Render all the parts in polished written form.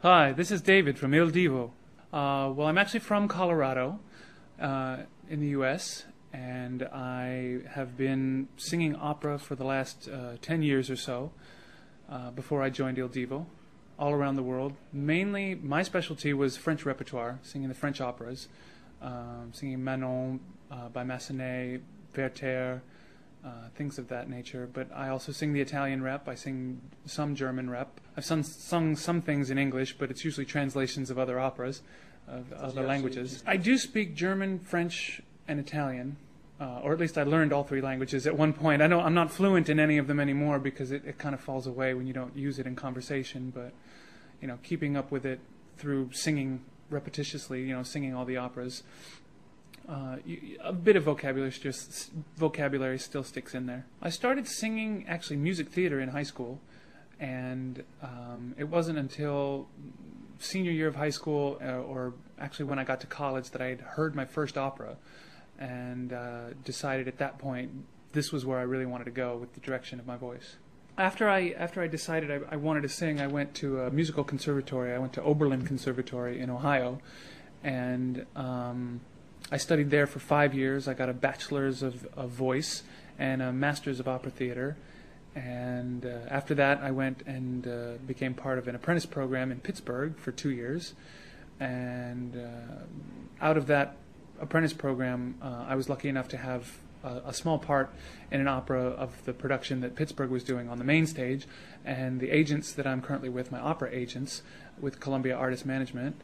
Hi, this is David from Il Divo. Well, I'm actually from Colorado, in the U.S., and I have been singing opera for the last 10 years or so, before I joined Il Divo, all around the world. Mainly, my specialty was French repertoire, singing the French operas, singing Manon by Massenet, Werther, things of that nature. But I also sing the Italian rep. I sing some German rep. I've sung some things in English, but it's usually translations of other operas, of other languages. I do speak German, French, and Italian, or at least I learned all three languages at one point. I'm not fluent in any of them anymore because it kind of falls away when you don't use it in conversation. But keeping up with it through singing repetitiously, singing all the operas. A bit of vocabulary still sticks in there. I started singing actually music theater in high school, and it wasn't until senior year of high school, or actually when I got to college, that I had heard my first opera, and decided at that point this was where I really wanted to go with the direction of my voice. After I decided I wanted to sing, I went to a musical conservatory. I went to Oberlin Conservatory in Ohio, and I studied there for 5 years. I got a bachelor's of voice and a master's of opera theater. And after that, I went and became part of an apprentice program in Pittsburgh for 2 years. And out of that apprentice program, I was lucky enough to have a small part in an opera of the production that Pittsburgh was doing on the main stage. And the agents that I'm currently with, my opera agents with Columbia Artist Management,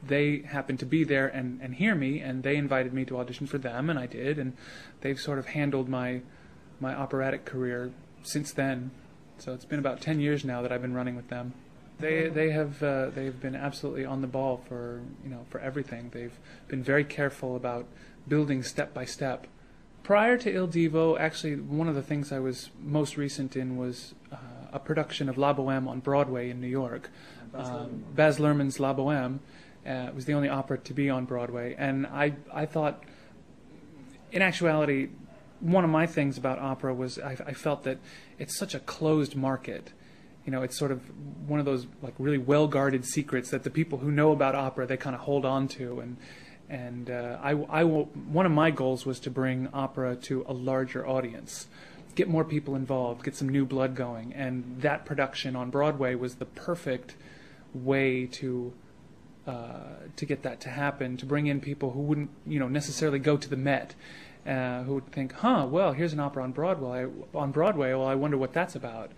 they happened to be there and hear me, and they invited me to audition for them, and I did, and they've sort of handled my operatic career since then. So it's been about 10 years now that I've been running with them. They've been absolutely on the ball for everything. They've been very careful about building step by step. Prior to Il Divo, actually one of the things I was most recent in was a production of La Boheme on Broadway in New York. Baz Luhrmann's La Boheme was the only opera to be on Broadway, and I thought, in actuality, one of my things about opera was I felt that it's such a closed market. It's sort of one of those like really well-guarded secrets that the people who know about opera, they kind of hold on to, and one of my goals was to bring opera to a larger audience, get more people involved, get some new blood going, and that production on Broadway was the perfect way to get that to happen, to bring in people who wouldn't necessarily go to the Met, who would think, well, here's an opera on Broadway, well, I wonder what that's about.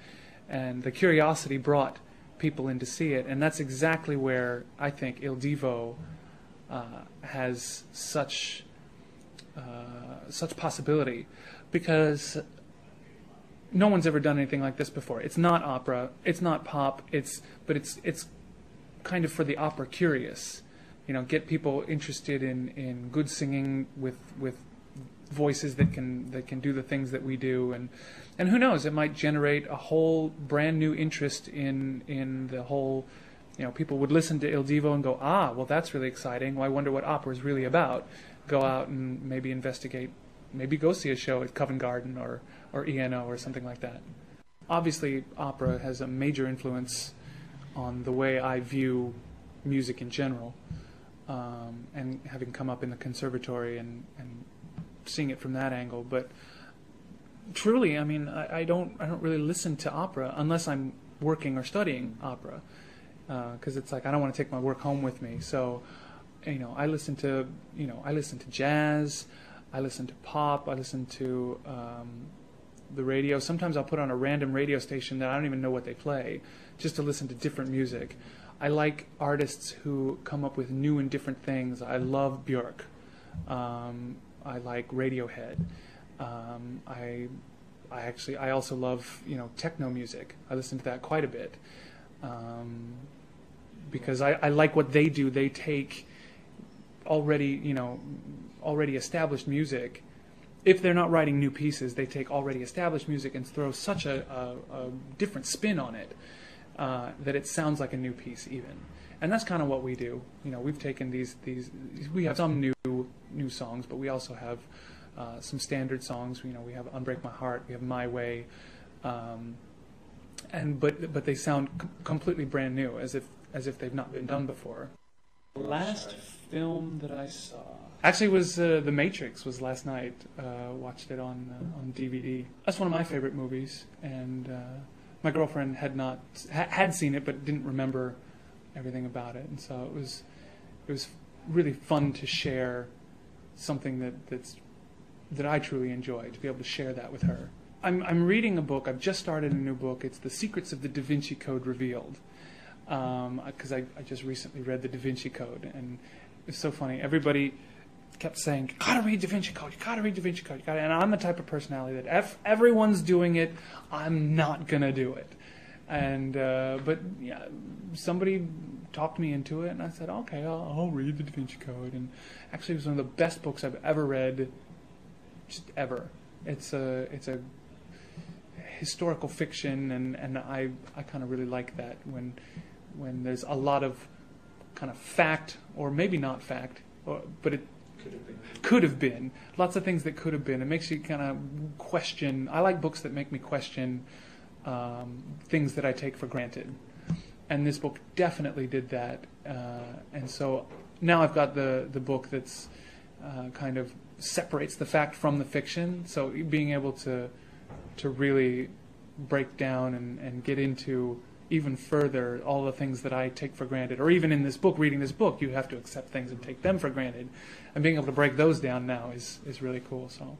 And the curiosity brought people in to see it, and that's exactly where I think Il Divo has such possibility, because no one's ever done anything like this before. It's not opera, it's not pop, but it's kind of for the opera curious. Get people interested in good singing with voices that can do the things that we do, and who knows, it might generate a whole brand new interest in the whole. People would listen to Il Divo and go, well, that's really exciting. Well, I wonder what opera is really about. Go out and maybe investigate, maybe go see a show at Covent Garden or ENO or something like that. Obviously, opera has a major influence on the way I view music in general, and having come up in the conservatory and seeing it from that angle. But truly, I don't really listen to opera unless I'm working or studying opera. Because it's like I don't want to take my work home with me. So, I listen to jazz, I listen to pop, I listen to the radio. Sometimes I'll put on a random radio station that I don't even know what they play, just to listen to different music. I like artists who come up with new and different things. I love Björk. I like Radiohead. I also love techno music. I listen to that quite a bit. Because I like what they do. They take already established music. If they're not writing new pieces, they take already established music and throw such a different spin on it that it sounds like a new piece even. And that's kind of what we do. We've taken these. We have some new songs, but we also have some standard songs. We have "Unbreak My Heart," we have "My Way." But they sound completely brand new, as if as if they've not been done before. The last film that I saw actually was The Matrix. Was last night. Watched it on DVD. That's one of my favorite movies, and my girlfriend had seen it but didn't remember everything about it, and so it was really fun to share something that I truly enjoy, to be able to share that with her. I'm reading a book. I've just started a new book. It's The Secrets of the Da Vinci Code Revealed, because I just recently read the Da Vinci Code, and it's so funny. Everybody kept saying, "You gotta read Da Vinci Code. You gotta read Da Vinci Code. You gotta." And I'm the type of personality that if everyone's doing it, I'm not gonna do it. And but yeah, somebody talked me into it, and I said, "Okay, I'll read the Da Vinci Code." And actually, it was one of the best books I've ever read, just ever. It's a historical fiction, and I kind of really like that when there's a lot of kind of fact, or maybe not fact, but it could have been. Lots of things that could have been. It makes you kind of question. I like books that make me question things that I take for granted. And this book definitely did that. And so now I've got the book that's kind of separates the fact from the fiction. So being able to really break down and get into even further all the things that I take for granted, or even in this book, reading this book, you have to accept things and take them for granted. And being able to break those down now is really cool. So